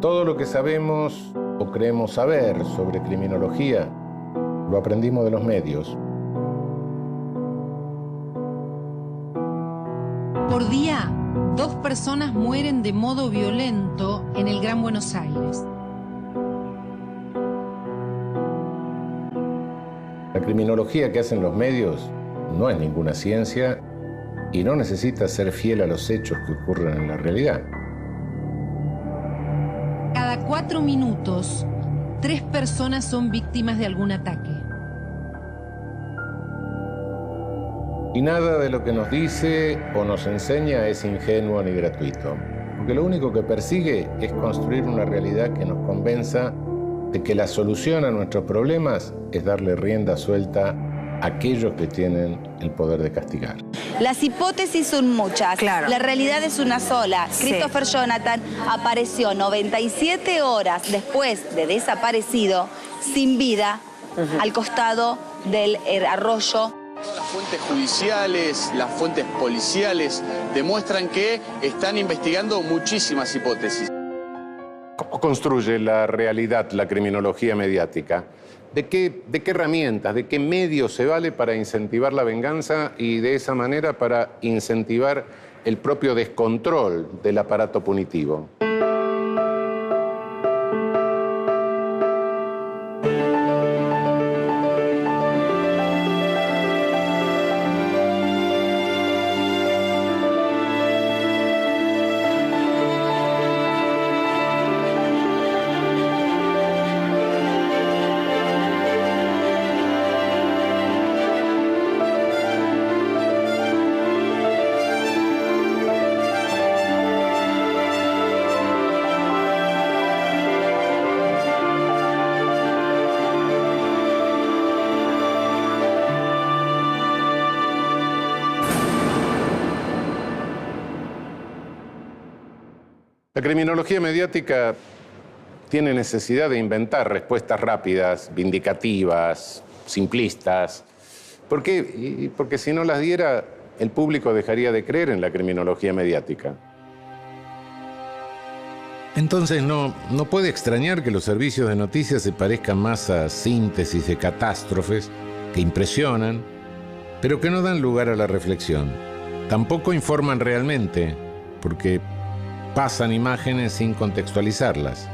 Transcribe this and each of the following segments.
Todo lo que sabemos o creemos saber sobre criminología lo aprendimos de los medios. Por día, 2 personas mueren de modo violento en el Gran Buenos Aires. La criminología que hacen los medios no es ninguna ciencia y no necesita ser fiel a los hechos que ocurren en la realidad. Cada 4 minutos, 3 personas son víctimas de algún ataque. Y nada de lo que nos dice o nos enseña es ingenuo ni gratuito, porque lo único que persigue es construir una realidad que nos convenza de que la solución a nuestros problemas es darle rienda suelta a aquellos que tienen el poder de castigar. Las hipótesis son muchas, claro. La realidad es una sola. Sí. Christopher Jonathan apareció 97 horas después de desaparecido, sin vida, al costado del arroyo. Las fuentes judiciales, las fuentes policiales demuestran que están investigando muchísimas hipótesis. ¿Cómo construye la realidad la criminología mediática? ¿De qué herramientas, de qué medios se vale para incentivar la venganza y de esa manera para incentivar el propio descontrol del aparato punitivo? La criminología mediática tiene necesidad de inventar respuestas rápidas, vindicativas, simplistas. ¿Por qué? Porque si no las diera, el público dejaría de creer en la criminología mediática. Entonces no puede extrañar que los servicios de noticias se parezcan más a síntesis de catástrofes que impresionan, pero que no dan lugar a la reflexión. Tampoco informan realmente, porque pasan imágenes sin contextualizarlas.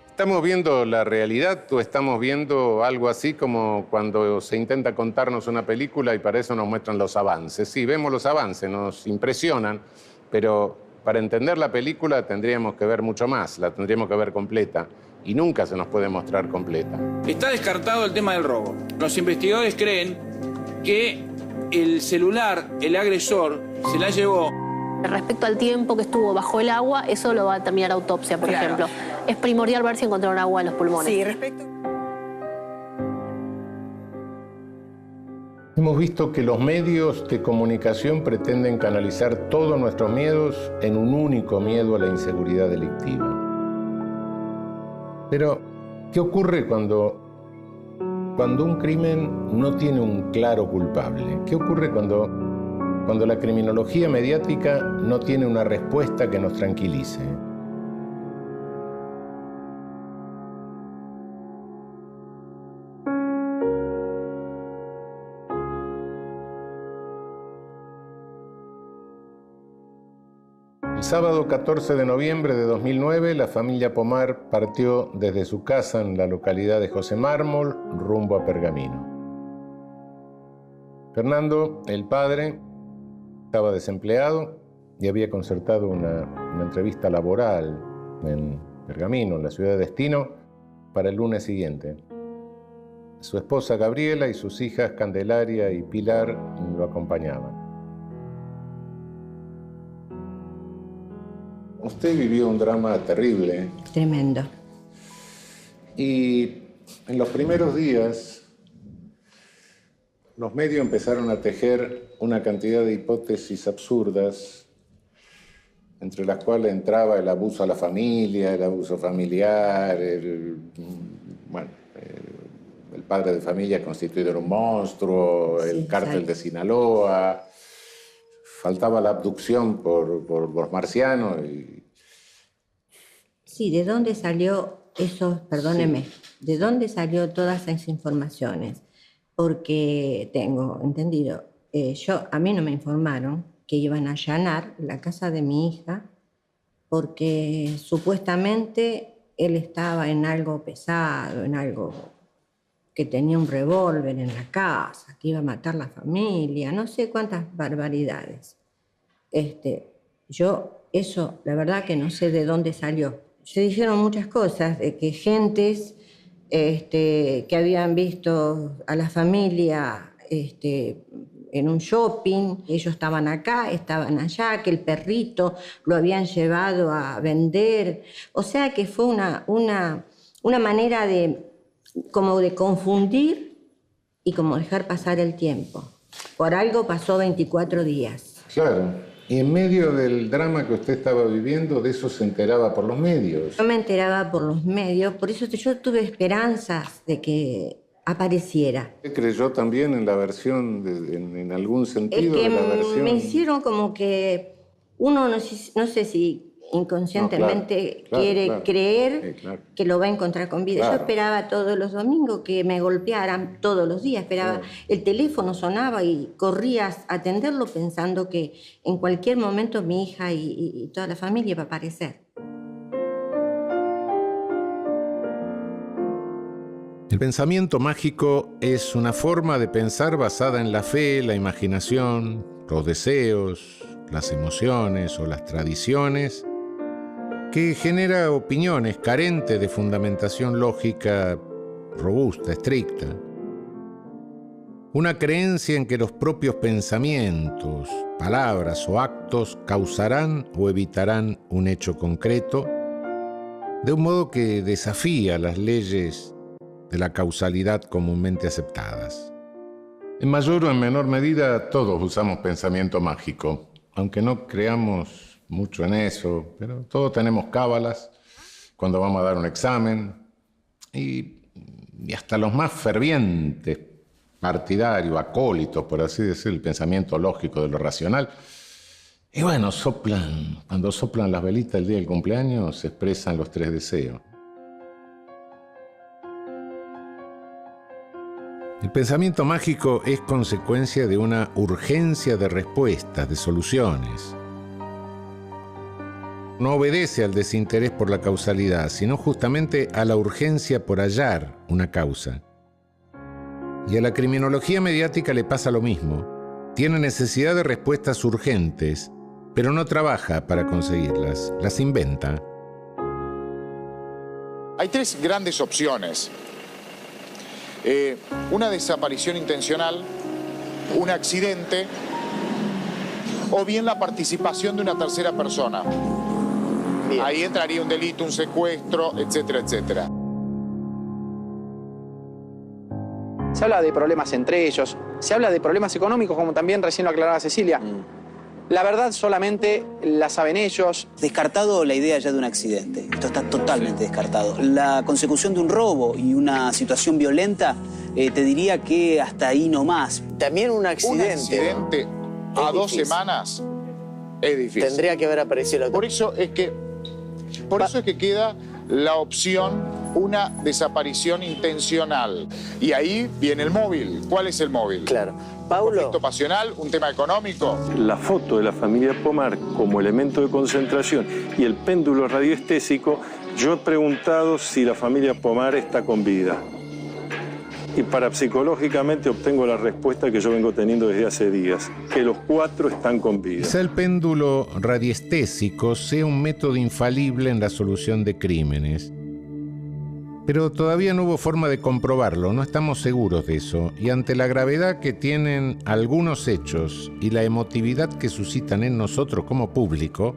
¿Estamos viendo la realidad o estamos viendo algo así como cuando se intenta contarnos una película y para eso nos muestran los avances? Sí, vemos los avances, nos impresionan, pero para entender la película tendríamos que ver mucho más, la tendríamos que ver completa y nunca se nos puede mostrar completa. Está descartado el tema del robo. Los investigadores creen que el celular, el agresor, se la llevó. Respecto al tiempo que estuvo bajo el agua, eso lo va a terminar autopsia, por ejemplo. Es primordial ver si encontraron agua en los pulmones. Sí, respecto... Hemos visto que los medios de comunicación pretenden canalizar todos nuestros miedos en un único miedo a la inseguridad delictiva. Pero, ¿qué ocurre cuando un crimen no tiene un claro culpable? ¿Qué ocurre cuando la criminología mediática no tiene una respuesta que nos tranquilice? El sábado 14 de noviembre de 2009, la familia Pomar partió desde su casa en la localidad de José Mármol rumbo a Pergamino. Fernando, el padre, estaba desempleado y había concertado una entrevista laboral en Pergamino, en la ciudad de destino, para el lunes siguiente. Su esposa Gabriela y sus hijas Candelaria y Pilar lo acompañaban. Usted vivió un drama terrible. Tremendo. Y en los primeros días, los medios empezaron a tejer una cantidad de hipótesis absurdas, entre las cuales entraba el abuso a la familia, el abuso familiar, el padre de familia constituido en un monstruo, el cártel de Sinaloa. faltaba la abducción por los marcianos. Sí, ¿de dónde salió eso? Perdóneme, ¿de dónde salió todas esas informaciones? Porque tengo entendido, a mí no me informaron que iban a allanar la casa de mi hija porque supuestamente él estaba en algo pesado, en algo que tenía un revólver en la casa, que iba a matar a la familia, no sé cuántas barbaridades. Yo eso, la verdad que no sé de dónde salió. Se dijeron muchas cosas, de que gentes que habían visto a la familia en un shopping, ellos estaban acá, estaban allá, que el perrito lo habían llevado a vender. O sea que fue una manera como de confundir y como dejar pasar el tiempo. Por algo pasó 24 días. Claro. Y en medio del drama que usted estaba viviendo, de eso se enteraba por los medios. Yo me enteraba por los medios, por eso yo tuve esperanzas de que apareciera. ¿Usted creyó también en la versión, en algún sentido, de la versión? Me hicieron como que uno, no sé si inconscientemente quiere creer que lo va a encontrar con vida. Yo esperaba todos los domingos que me golpearan, todos los días. Esperaba, el teléfono sonaba y corrías a atenderlo pensando que en cualquier momento mi hija y toda la familia iba a aparecer. El pensamiento mágico es una forma de pensar basada en la fe, la imaginación, los deseos, las emociones o las tradiciones, que genera opiniones carentes de fundamentación lógica robusta, estricta. Una creencia en que los propios pensamientos, palabras o actos causarán o evitarán un hecho concreto, de un modo que desafía las leyes de la causalidad comúnmente aceptadas. En mayor o en menor medida, todos usamos pensamiento mágico, aunque no creamos mucho en eso, pero todos tenemos cábalas cuando vamos a dar un examen y hasta los más fervientes partidarios, acólitos, por así decir, el pensamiento lógico de lo racional. Y bueno, cuando soplan las velitas el día del cumpleaños, se expresan los 3 deseos. El pensamiento mágico es consecuencia de una urgencia de respuestas, de soluciones. No obedece al desinterés por la causalidad, sino justamente a la urgencia por hallar una causa. Y a la criminología mediática le pasa lo mismo. Tiene necesidad de respuestas urgentes, pero no trabaja para conseguirlas, las inventa. Hay 3 grandes opciones. Una desaparición intencional, un accidente o bien la participación de una tercera persona. Bien. Ahí entraría un delito, un secuestro, etcétera, etcétera. Se habla de problemas entre ellos, se habla de problemas económicos, como también recién lo aclaraba Cecilia. La verdad solamente la saben ellos. Descartado la idea ya de un accidente. Esto está totalmente descartado. La consecución de un robo y una situación violenta, te diría que hasta ahí no más. También un accidente. Un accidente a 2 semanas es difícil. Tendría que haber aparecido la otra. Por eso es que queda la opción una desaparición intencional. Y ahí viene el móvil. ¿Cuál es el móvil? Claro. Paulo. ¿Un conflicto pasional? ¿Un tema económico? La foto de la familia Pomar como elemento de concentración y el péndulo radioestésico, yo he preguntado si la familia Pomar está con vida. Y parapsicológicamente obtengo la respuesta que yo vengo teniendo desde hace días, que los 4 están con vida. Quizá el péndulo radiestésico sea un método infalible en la solución de crímenes. Pero todavía no hubo forma de comprobarlo, no estamos seguros de eso. Y ante la gravedad que tienen algunos hechos y la emotividad que suscitan en nosotros como público,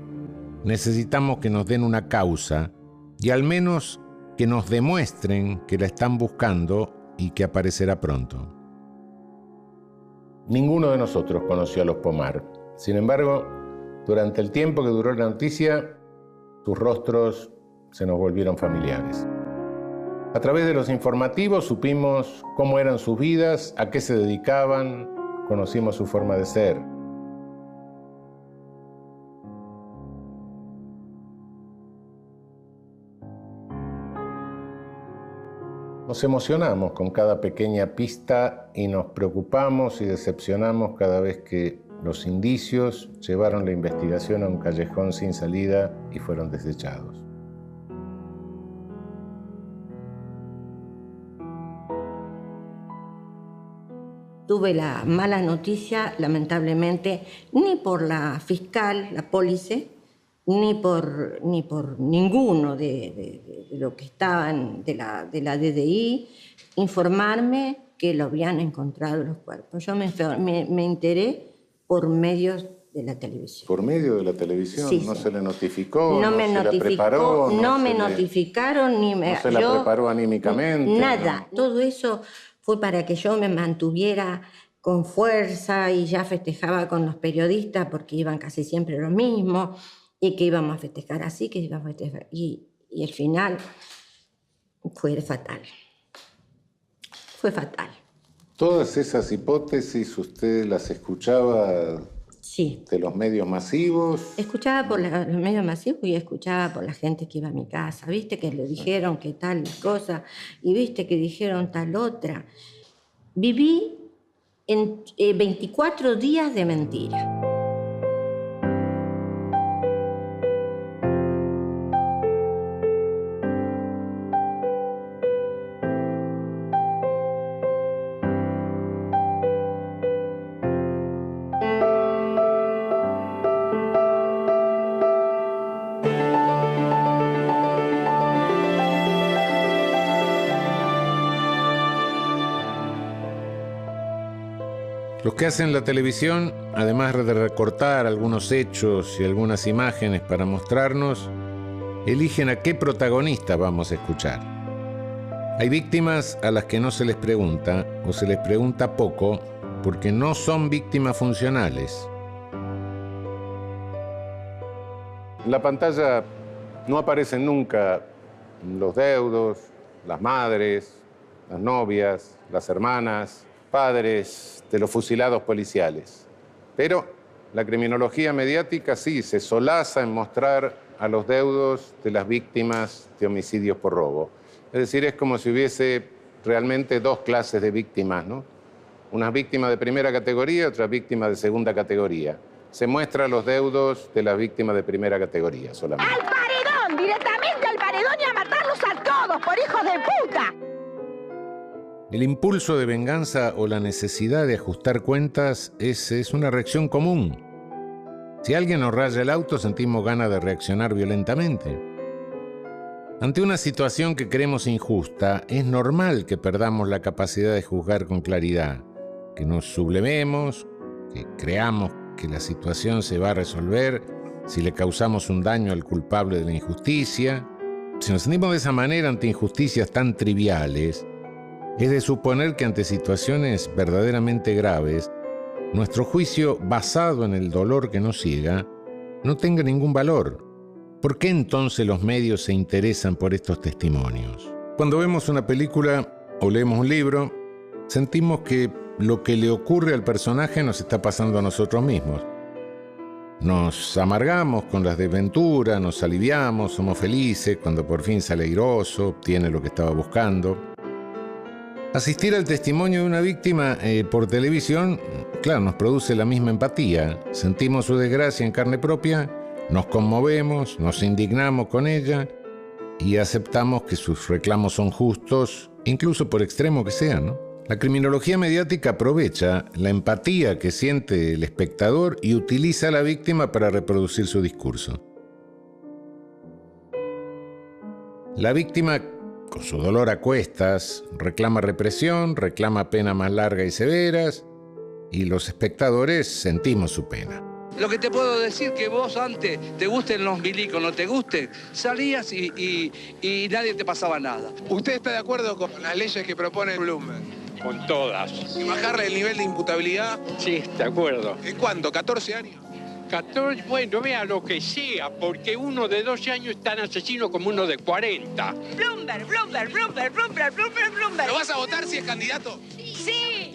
necesitamos que nos den una causa y al menos que nos demuestren que la están buscando y que aparecerá pronto. Ninguno de nosotros conoció a los Pomar. Sin embargo, durante el tiempo que duró la noticia, sus rostros se nos volvieron familiares. A través de los informativos supimos cómo eran sus vidas, a qué se dedicaban, conocimos su forma de ser. Nos emocionamos con cada pequeña pista y nos preocupamos y decepcionamos cada vez que los indicios llevaron la investigación a un callejón sin salida y fueron desechados. Tuve la mala noticia, lamentablemente, ni por la fiscal, la Pólice, ni por ninguno de lo que estaban de la DDI, informarme que lo habían encontrado los cuerpos. Yo me enteré por medios de la televisión. ¿Por medio de la televisión? Sí, ¿No sí. se le notificó? No me se notificó, la preparó? no me notificaron, ni me... ¿No se la preparó anímicamente? Nada. ¿No? Todo eso fue para que yo me mantuviera con fuerza y ya festejaba con los periodistas porque iban casi siempre lo mismo y que íbamos a festejar así, que íbamos a festejar. Y el final fue fatal. Fue fatal. ¿Todas esas hipótesis usted las escuchaba sí. de los medios masivos? Escuchaba por los medios masivos y escuchaba por la gente que iba a mi casa. Viste que le dijeron que tal cosa y viste que dijeron tal otra. Viví en 24 días de mentira. Los que hacen la televisión, además de recortar algunos hechos y algunas imágenes para mostrarnos, eligen a qué protagonista vamos a escuchar. Hay víctimas a las que no se les pregunta o se les pregunta poco porque no son víctimas funcionales. En la pantalla no aparecen nunca los deudos, las madres, las novias, las hermanas, padres de los fusilados policiales. Pero la criminología mediática sí se solaza en mostrar a los deudos de las víctimas de homicidios por robo. Es decir, es como si hubiese realmente dos clases de víctimas, ¿no? Unas víctimas de primera categoría y otras víctimas de segunda categoría. Se muestran los deudos de las víctimas de primera categoría solamente. ¡Al paredón! ¡Directamente al paredón y a matarlos a todos por hijos de puta! El impulso de venganza o la necesidad de ajustar cuentas es una reacción común. Si alguien nos raya el auto, sentimos ganas de reaccionar violentamente. Ante una situación que creemos injusta, es normal que perdamos la capacidad de juzgar con claridad, que nos sublevemos, que creamos que la situación se va a resolver si le causamos un daño al culpable de la injusticia. Si nos sentimos de esa manera ante injusticias tan triviales, es de suponer que ante situaciones verdaderamente graves, nuestro juicio basado en el dolor que nos ciega no tenga ningún valor. ¿Por qué entonces los medios se interesan por estos testimonios? Cuando vemos una película o leemos un libro, sentimos que lo que le ocurre al personaje nos está pasando a nosotros mismos. Nos amargamos con las desventuras, nos aliviamos, somos felices cuando por fin sale airoso, obtiene lo que estaba buscando. Asistir al testimonio de una víctima por televisión, claro, nos produce la misma empatía. Sentimos su desgracia en carne propia, nos conmovemos, nos indignamos con ella y aceptamos que sus reclamos son justos, incluso por extremo que sean, ¿no? La criminología mediática aprovecha la empatía que siente el espectador y utiliza a la víctima para reproducir su discurso. La víctima, con su dolor a cuestas, reclama represión, reclama penas más largas y severas, y los espectadores sentimos su pena. Lo que te puedo decir que vos antes, te gusten los milicos, no te gusten, salías y nadie te pasaba nada. ¿Usted está de acuerdo con las leyes que propone Bloomberg? Con todas. ¿Y bajarle el nivel de imputabilidad? Sí, de acuerdo. ¿En cuánto? ¿14 años? 14, bueno, vea lo que sea, porque uno de 12 años es tan asesino como uno de 40. Bloomberg. ¿Lo vas a votar si es candidato? Sí.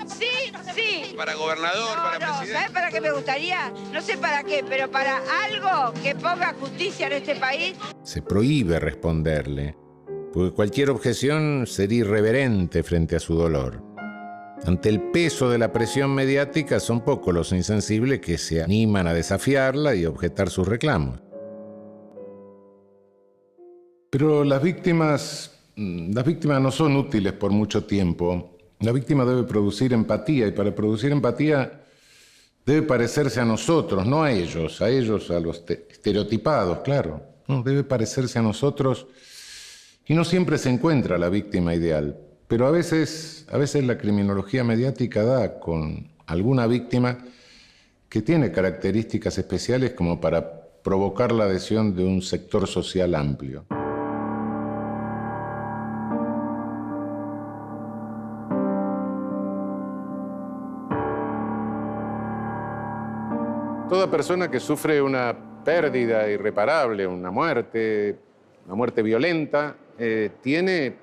¿Para gobernador, para presidente? ¿Sabes para qué me gustaría? No sé para qué, pero para algo que ponga justicia en este país. Se prohíbe responderle. porque cualquier objeción sería irreverente frente a su dolor. Ante el peso de la presión mediática, son pocos los insensibles que se animan a desafiarla y objetar sus reclamos. Pero las víctimas no son útiles por mucho tiempo. La víctima debe producir empatía, y para producir empatía debe parecerse a nosotros, no a ellos, a los estereotipados, claro. No, debe parecerse a nosotros, y no siempre se encuentra la víctima ideal. Pero a veces la criminología mediática da con alguna víctima que tiene características especiales como para provocar la adhesión de un sector social amplio. Toda persona que sufre una pérdida irreparable, una muerte violenta, tiene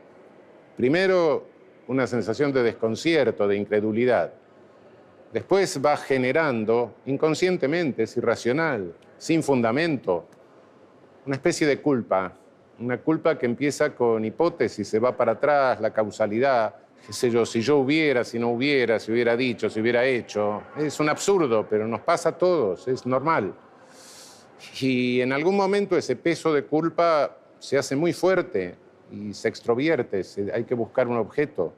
primero una sensación de desconcierto, de incredulidad. Después va generando, inconscientemente, es irracional, sin fundamento, una especie de culpa. Una culpa que empieza con hipótesis, se va para atrás, la causalidad, qué sé yo, si yo hubiera, si no hubiera, si hubiera dicho, si hubiera hecho. Es un absurdo, pero nos pasa a todos, es normal. Y en algún momento ese peso de culpa se hace muy fuerte y se extrovierte, hay que buscar un objeto.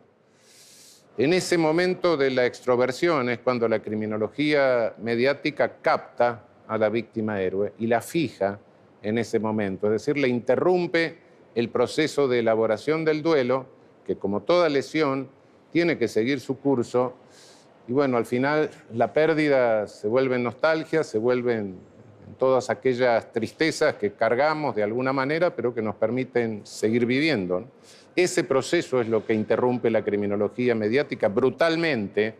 En ese momento de la extroversión es cuando la criminología mediática capta a la víctima héroe y la fija en ese momento, es decir, le interrumpe el proceso de elaboración del duelo, que como toda lesión tiene que seguir su curso, y bueno, al final la pérdida se vuelve en nostalgia, se vuelven todas aquellas tristezas que cargamos de alguna manera, pero que nos permiten seguir viviendo, ¿no? Ese proceso es lo que interrumpe la criminología mediática brutalmente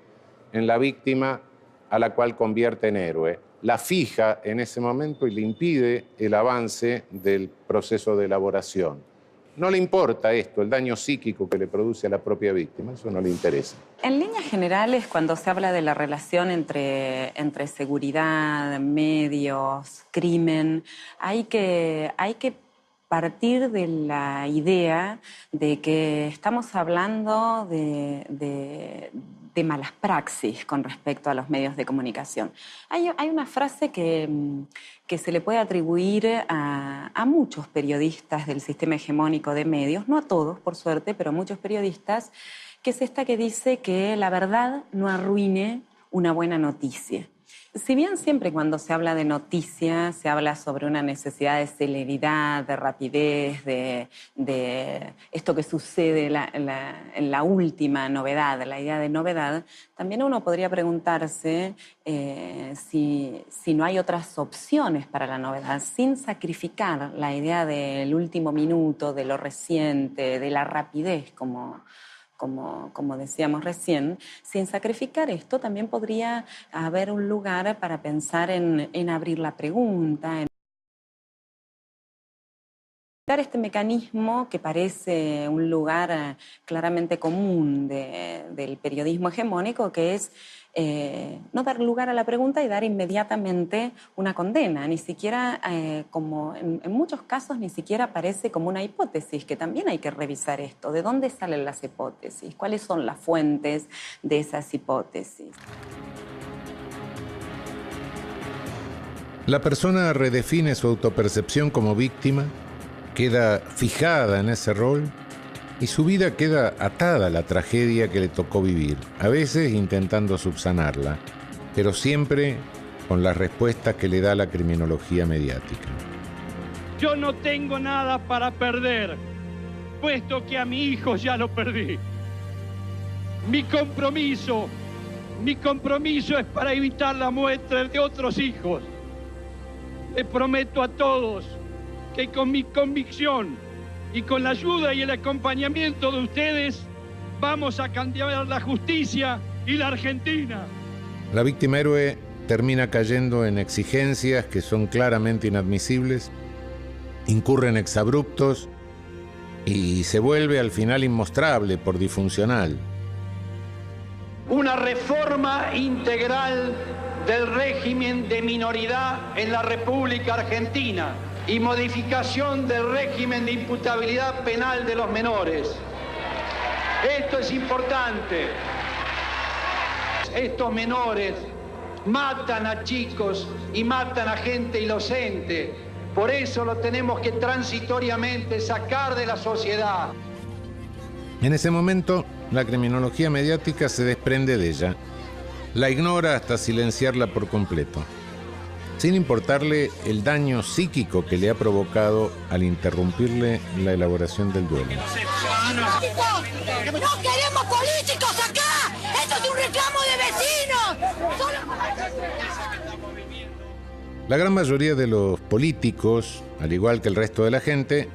en la víctima a la cual convierte en héroe. La fija en ese momento y le impide el avance del proceso de elaboración. No le importa esto, el daño psíquico que le produce a la propia víctima, eso no le interesa. En líneas generales, cuando se habla de la relación entre seguridad, medios, crimen, hay que partir de la idea de que estamos hablando de malas praxis con respecto a los medios de comunicación. Hay una frase que se le puede atribuir a muchos periodistas del sistema hegemónico de medios, no a todos, por suerte, pero a muchos periodistas, que es esta que dice que la verdad no arruine una buena noticia. Si bien siempre cuando se habla de noticias se habla sobre una necesidad de celeridad, de rapidez, de esto que sucede en la última novedad, la idea de novedad, también uno podría preguntarse si no hay otras opciones para la novedad, sin sacrificar la idea del último minuto, de lo reciente, de la rapidez, como decíamos recién. Sin sacrificar esto, también podría haber un lugar para pensar en abrir la pregunta, en dar este mecanismo que parece un lugar claramente común del periodismo hegemónico, que es no dar lugar a la pregunta y dar inmediatamente una condena. Ni siquiera, como en muchos casos, ni siquiera aparece como una hipótesis, que también hay que revisar esto. ¿De dónde salen las hipótesis? ¿Cuáles son las fuentes de esas hipótesis? La persona redefine su autopercepción como víctima, queda fijada en ese rol y su vida queda atada a la tragedia que le tocó vivir, a veces intentando subsanarla, pero siempre con las respuestas que le da la criminología mediática. Yo no tengo nada para perder, puesto que a mi hijo ya lo perdí. Mi compromiso es para evitar la muerte de otros hijos. Les prometo a todos que con mi convicción y con la ayuda y el acompañamiento de ustedes vamos a cambiar la justicia y la Argentina. La víctima héroe termina cayendo en exigencias que son claramente inadmisibles, incurre en exabruptos y se vuelve al final inmostrable por disfuncional. Una reforma integral del régimen de minoridad en la República Argentina. y modificación del régimen de imputabilidad penal de los menores. Esto es importante. Estos menores matan a chicos y matan a gente inocente. Por eso lo tenemos que transitoriamente sacar de la sociedad. En ese momento, la criminología mediática se desprende de ella. La ignora hasta silenciarla por completo, sin importarle el daño psíquico que le ha provocado al interrumpirle la elaboración del duelo. ¡No queremos políticos acá! ¡Esto es un reclamo de vecinos! La gran mayoría de los políticos, al igual que el resto de la gente,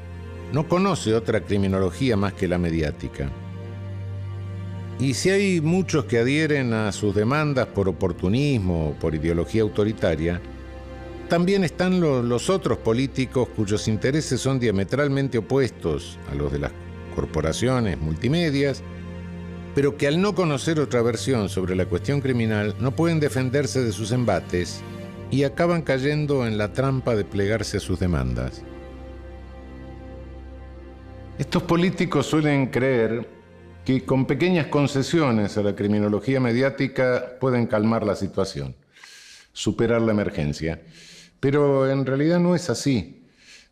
no conoce otra criminología más que la mediática. Y si hay muchos que adhieren a sus demandas por oportunismo o por ideología autoritaria, también están los otros políticos cuyos intereses son diametralmente opuestos a los de las corporaciones multimedias, pero que al no conocer otra versión sobre la cuestión criminal no pueden defenderse de sus embates y acaban cayendo en la trampa de plegarse a sus demandas. Estos políticos suelen creer que con pequeñas concesiones a la criminología mediática pueden calmar la situación, superar la emergencia. Pero en realidad no es así,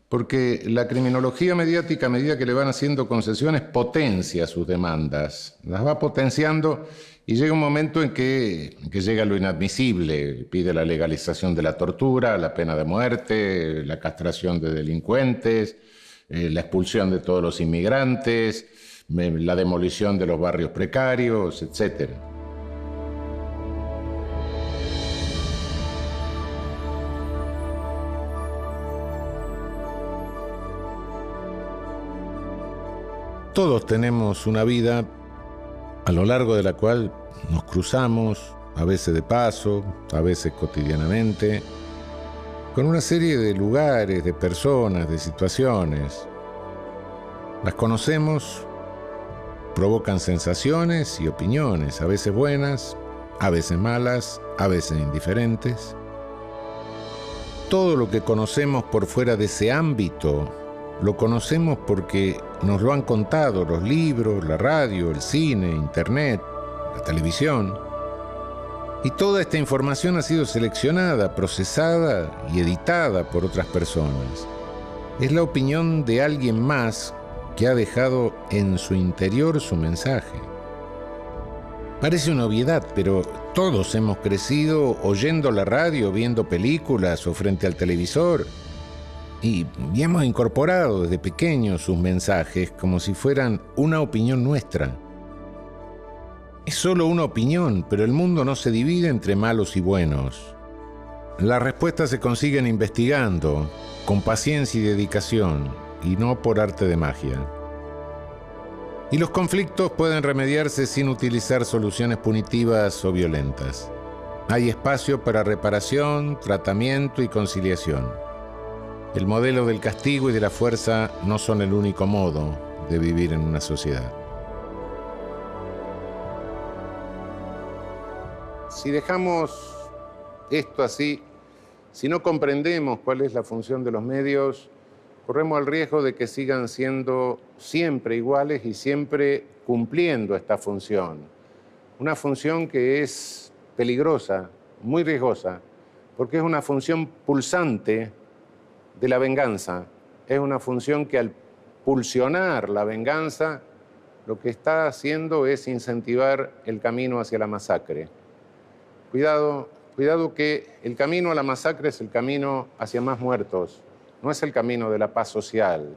porque la criminología mediática, a medida que le van haciendo concesiones, potencia sus demandas, las va potenciando y llega un momento en que llega lo inadmisible, pide la legalización de la tortura, la pena de muerte, la castración de delincuentes, la expulsión de todos los inmigrantes, la demolición de los barrios precarios, etc. Todos tenemos una vida a lo largo de la cual nos cruzamos, a veces de paso, a veces cotidianamente, con una serie de lugares, de personas, de situaciones. Las conocemos, provocan sensaciones y opiniones, a veces buenas, a veces malas, a veces indiferentes. Todo lo que conocemos por fuera de ese ámbito, lo conocemos porque nos lo han contado los libros, la radio, el cine, internet, la televisión. Y toda esta información ha sido seleccionada, procesada y editada por otras personas. Es la opinión de alguien más que ha dejado en su interior su mensaje. Parece una obviedad, pero todos hemos crecido oyendo la radio, viendo películas o frente al televisor y hemos incorporado desde pequeños sus mensajes como si fueran una opinión nuestra. Es solo una opinión, pero el mundo no se divide entre malos y buenos. Las respuestas se consiguen investigando, con paciencia y dedicación, y no por arte de magia. Y los conflictos pueden remediarse sin utilizar soluciones punitivas o violentas. Hay espacio para reparación, tratamiento y conciliación. El modelo del castigo y de la fuerza no son el único modo de vivir en una sociedad. Si dejamos esto así, si no comprendemos cuál es la función de los medios, corremos el riesgo de que sigan siendo siempre iguales y siempre cumpliendo esta función. Una función que es peligrosa, muy riesgosa, porque es una función pulsante de la venganza. Es una función que al pulsionar la venganza, lo que está haciendo es incentivar el camino hacia la masacre. Cuidado que el camino a la masacre es el camino hacia más muertos. No es el camino de la paz social.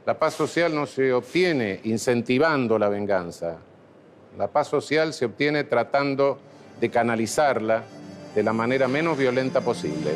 La paz social no se obtiene incentivando la venganza. La paz social se obtiene tratando de canalizarla de la manera menos violenta posible.